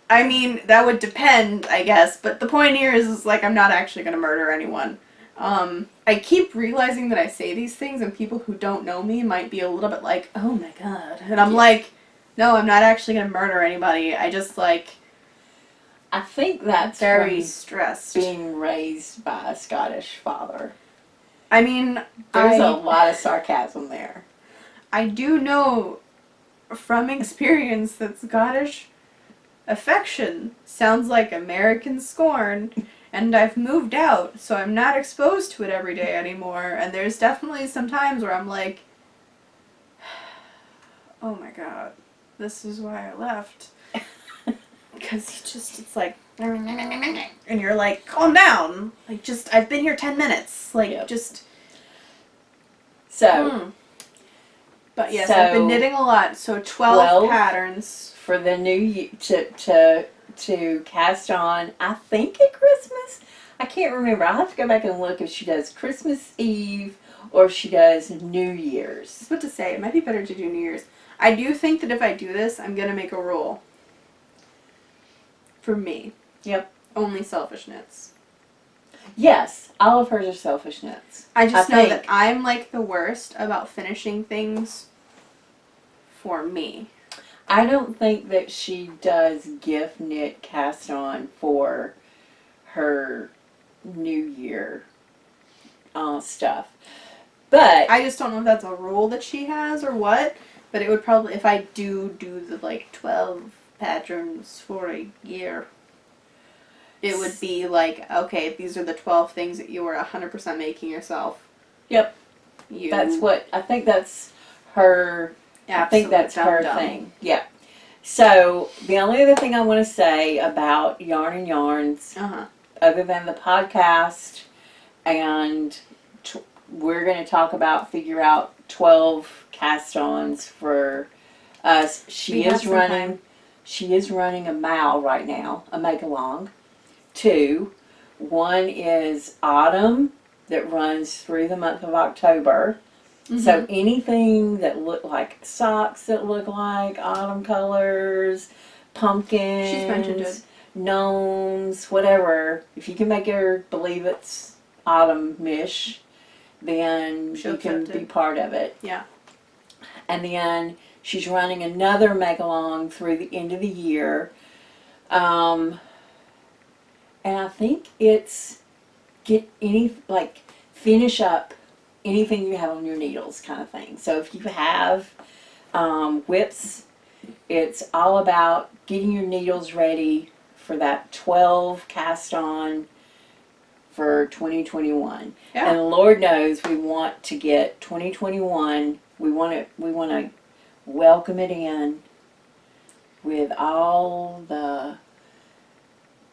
I mean, that would depend, I guess, but the point here is like, I'm not actually going to murder anyone. I keep realizing that I say these things, and people who don't know me might be a little bit like, oh my god. And I'm like, no, I'm not actually going to murder anybody. I just, like, I think that's very from stressed. being raised by a Scottish father. I mean, There's a lot of sarcasm there. I do know from experience that Scottish affection sounds like American scorn, and I've moved out, so I'm not exposed to it every day anymore, and there's definitely some times where I'm like, oh my god, this is why I left. Because it's like, and you're like, calm down. Like, just, I've been here 10 minutes. Like, Yep. just. So, But yes, I've been knitting a lot, so 12 patterns. For the new year, to cast on, I think at Christmas. I can't remember. I'll have to go back and look if she does Christmas Eve or if she does New Year's. What to say? It might be better to do New Year's. I do think that if I do this, I'm going to make a rule. For me. Yep. Only selfish knits. Yes, all of hers are selfish knits. I just I know think. that I'm like the worst about finishing things for me. I don't think that she does gift knit cast on for her New Year stuff. But I just don't know if that's a rule that she has or what, but it would probably, if I do the like 12 patterns for a year, it would be like, okay, these are the 12 things that you are 100% making yourself. Yep. You That's what I think that's her I think that's her dum-dum. thing. Yeah. So the only other thing I want to say about Yarn and Yarns, Uh-huh. other than the podcast, and we're going to talk about figure out 12 cast-ons for us. She is running a mile right now, a make-along. 2. One is Autumn that runs through the month of October. Mm-hmm. So anything that look like socks that look like autumn colors, pumpkins, She's mentioned it. gnomes, whatever. If you can make her believe it's autumn-ish, then She'll you can accept be it. part of it. Yeah. And then she's running another make-along through the end of the year. And I think it's finish up anything you have on your needles kind of thing. So if you have whips, it's all about getting your needles ready for that 12 cast on for 2021. Yeah. And Lord knows we want to get 2021, we want to welcome it in with all the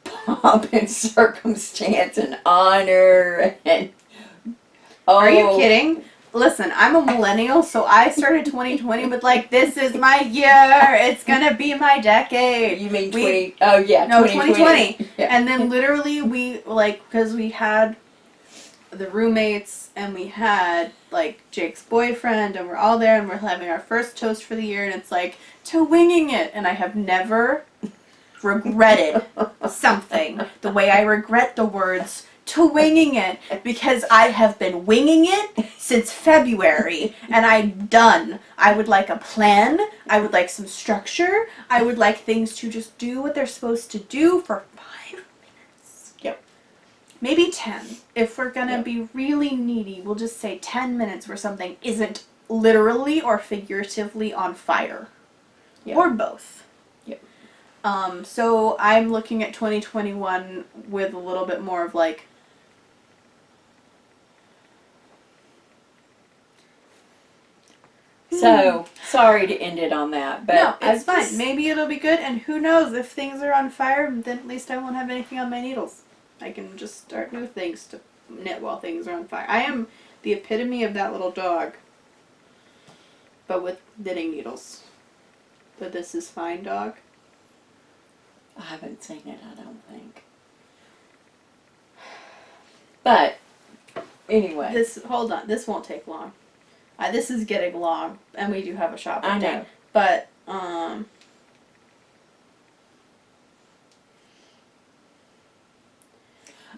pomp and circumstance and honor and Are you kidding? Listen, I'm a millennial, so I started 2020 with like, this is my year. It's gonna be my decade. You mean 20? Oh yeah, No, 2020. Yeah. And then literally we like, because we had the roommates and we had like Jake's boyfriend and we're all there and we're having our first toast for the year and it's like to winging it, and I have never regretted something the way I regret the words to winging it, because I have been winging it since February and I'm done. I would like a plan. I would like some structure. I would like things to just do what they're supposed to do for 5 minutes. Yep. Maybe 10. If we're gonna Yep. be really needy, we'll just say 10 minutes where something isn't literally or figuratively on fire. Yep. Or both. Yep. So I'm looking at 2021 with a little bit more of like, So, sorry to end it on that, but no, it's I fine. just- Maybe it'll be good, and who knows, if things are on fire, then at least I won't have anything on my needles. I can just start new things to knit while things are on fire. I am the epitome of that little dog, but with knitting needles. But this is fine, dog. I haven't seen it, I don't think. But, anyway. Hold on, this won't take long. This is getting long, and we do have a shop I update. know. But,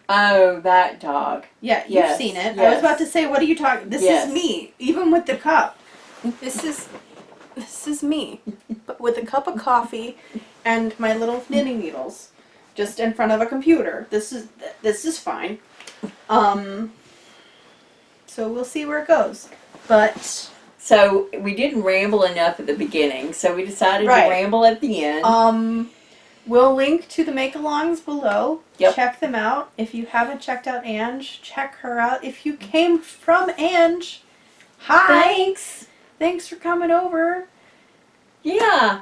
Oh, that dog. yeah, you've Yes, seen it. I yes. was about to say, what are you talking? This Yes. is me, even with the cup. This is me, but with a cup of coffee and my little knitting needles, just in front of a computer. This is fine. So we'll see where it goes, but So, we didn't ramble enough at the beginning, so we decided Right. to ramble at the end. we'll link to the make-alongs below. Yep. Check them out. If you haven't checked out Ange, check her out. If you came from Ange, hi. Thanks. Thanks for coming over. Yeah,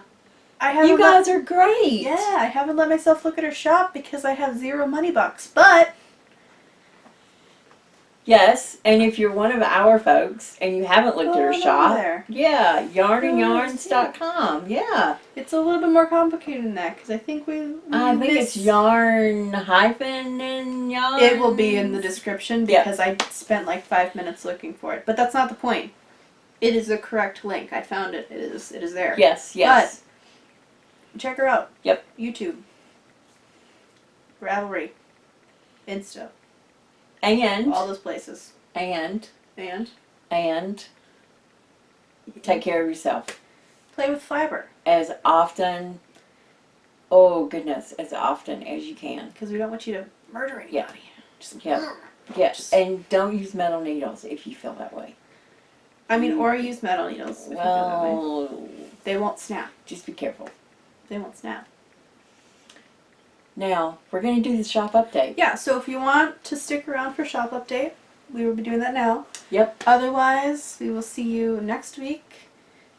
I haven't you guys are great. Yeah, I haven't let myself look at her shop because I have 0 money bucks. But Yes, and if you're one of our folks and you haven't looked at go her on over shop, there. yeah, Go yarnandyarns.com. Yeah. It's a little bit more complicated than that because I think I think it's yarn hyphen and yarn. It will be in the description Yeah. because I spent like 5 minutes looking for it. But that's not the point. It is the correct link. I found it. It is there. Yes, yes. Check her out. Yep. YouTube. Ravelry, Insta, And all those places. and And take care of yourself play with fiber as often. Oh goodness, as often as you can. because we don't want you to murder anybody. Yeah. Just, Yeah. Yes, and don't use metal needles if you feel that way. I mean, or use metal needles if you feel that way. Well, They won't snap. just be careful. They won't snap. Now, we're going to do the shop update. Yeah, so if you want to stick around for shop update, we will be doing that now. Yep. Otherwise, we will see you next week.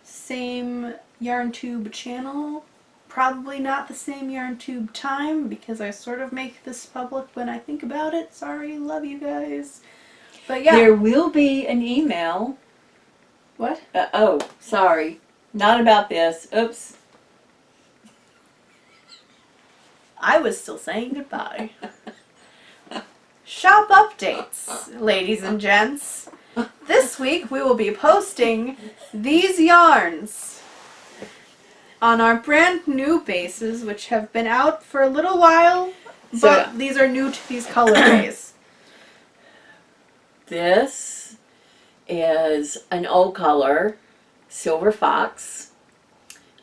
Same YarnTube channel. Probably not the same YarnTube time because I sort of make this public when I think about it. Sorry, love you guys. But yeah. There will be an email. What? Oh, sorry. Not about this. Oops. I was still saying goodbye. Shop updates, ladies and gents. This week we will be posting these yarns on our brand new bases, which have been out for a little while, but these are new to these colorways. This is an old color, Silver Fox.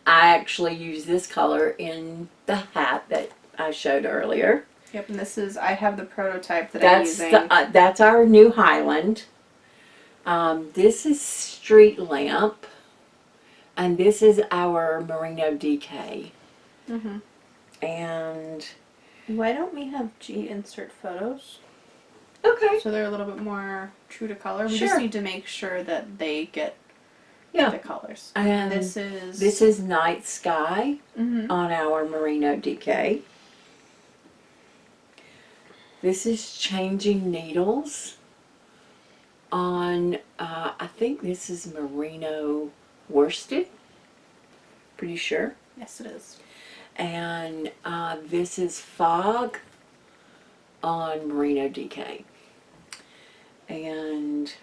I actually use this color in the hat that I showed earlier. Yep, and this is, I have the prototype that I'm using. That's our new Highland. This is Street Lamp. And this is our Merino DK. Mm-hmm. And Why don't we have G insert photos? okay. So they're a little bit more true to color. We Sure. just need to make sure that they get the colors. And This this is Night Sky Mm-hmm. on our Merino DK. This is Changing Needles on, I think this is Merino Worsted. Pretty sure. Yes, it is. And this is Fog on Merino DK. And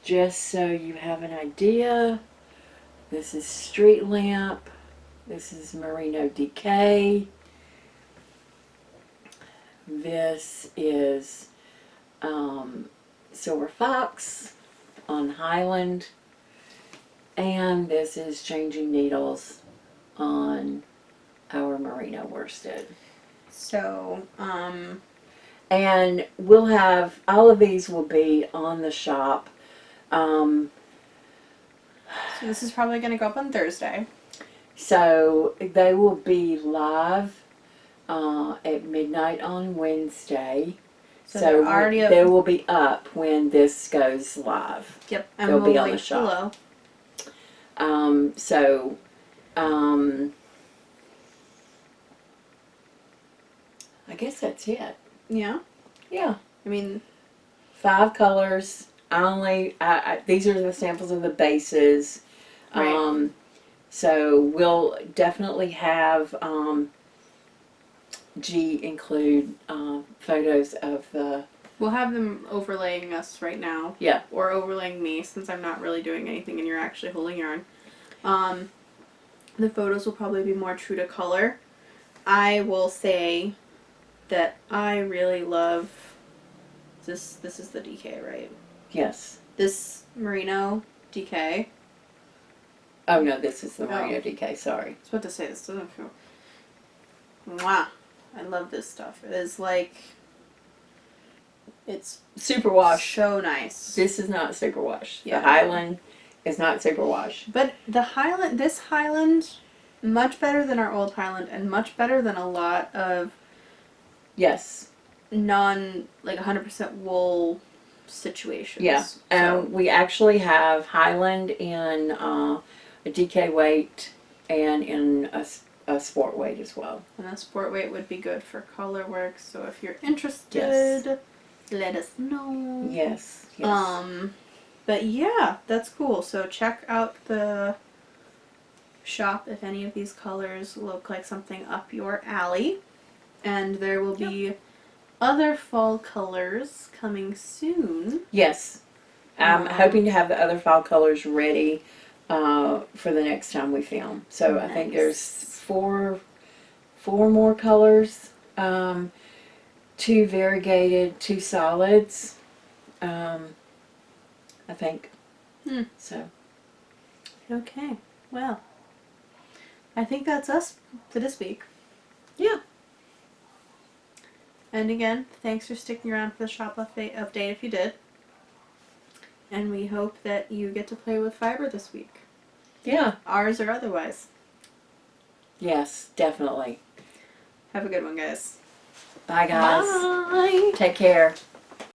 just so you have an idea, this is Street Lamp. This is Merino DK. This is Silver Fox on Highland. And this is Changing Needles on our Merino Worsted. So, And we'll have, all of these will be on the shop. so this is probably going to go up on Thursday. So they will be live at midnight on Wednesday. So they're already up. they will be up when this goes live. Yep, and they'll we'll be on the link shop. below. I guess that's it. Yeah. Yeah. I mean, 5 colors. These are the samples of the bases. Right. So we'll definitely have G include photos of the. we'll have them overlaying us right now. Yeah. Or overlaying me since I'm not really doing anything and you're actually holding yarn. The photos will probably be more true to color. I will say that I really love this. This is the DK, right? Yes. This Merino DK. Oh no, this is the Oh. Merino DK. Sorry. I was about to say this doesn't feel. Mwah! I love this stuff. It is like. It's Superwash. so nice. This is not superwash. Yeah. The Highland is not superwash. But the Highland, this Highland, much better than our old Highland, and much better than a lot of Yes. like 100% wool situations. Yeah. So, We actually have Highland in a DK weight and in a sport weight as well. and that sport weight would be good for color work. So if you're interested, let us know. Yes. Yes. But yeah, that's cool. So check out the shop if any of these colors look like something up your alley. And there will be other fall colors coming soon. Yes. I'm hoping to have the other fall colors ready for the next time we film. So I think Nice. there's four more colors 2 variegated, 2 solids. I think. So. Okay. Well, I think that's us for this week. Yeah. And again, thanks for sticking around for the shop update if you did. And we hope that you get to play with fiber this week. Yeah. Ours or otherwise. Yes, definitely. Have a good one, guys. Bye, guys. Bye. Take care.